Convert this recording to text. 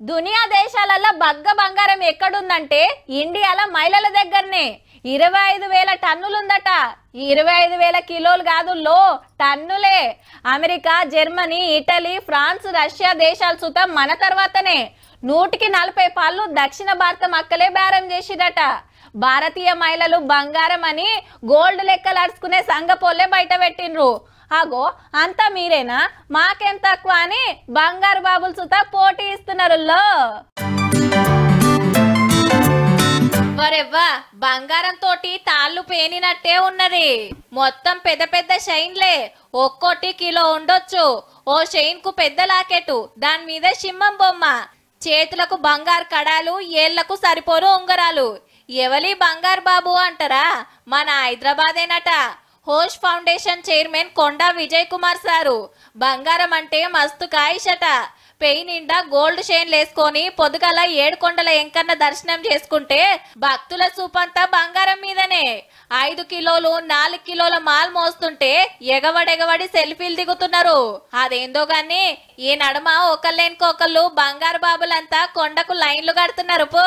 దునియా దేశాలలో బంగారం ఎక్కడుందంటే ఇండియాలో మహిళల దగ్గరనే 25,000 టన్నులుందట. 25,000 కిలోలు కాదు, టన్నులే. America, Germany, Italy, France, Russia దేశాలు సుత మన తర్వాతనే. 140 పాళ్ళు దక్షిణ భారత మక్కలే బేరం చేసిరట. భారతీయ మహిళలు బంగారం అని గోల్డ్ లెక్కలు అడుచుకునే సంగపోలే బయట పెట్టిండ్రు. అగో అంతా మీరేనా, మాకేం తక్కువ అని బంగారు బాబులు సుత పోటీ ఇస్తున్నారు. వరెవ్వా, బంగారం తోటి తాళ్ళు పేనినట్టే ఉన్నది. మొత్తం పెద్ద పెద్ద షైన్లే, ఒక్కోటి కిలో ఉండొచ్చు. ఓ షైన్ కు పెద్ద లాకెట్, దాని మీద సింహం బొమ్మ, చేతులకు బంగారు కడాలు, ఏళ్లకు సరిపోరు ఉంగరాలు. ఎవలి బంగారు బాబు అంటారా? మన హైదరాబాదేనట. హోష్ ఫౌండేషన్ చైర్మన్ కొండా విజయ్ కుమార్ సారు. బంగారం అంటే మస్తు కాయిషట. పెయి నిండా గోల్డ్ చైన్లు వేసుకొని పొద్దుగల 7 కొండల ఎంకన్న దర్శనం చేసుకుంటే భక్తుల సూపంతా బంగారం మీదనే. 5 కిలోలు 4 కిలోల మాల్ మోస్తుంటే ఎగవడెగవడి సెల్ఫీలు దిగుతున్నారు. అదేందో గాని ఈ నడుమ ఒకళ్ళేనుకోకళ్ళు బంగారు బాబులంతా కొండకు లైన్లు కడుతున్నారు పో.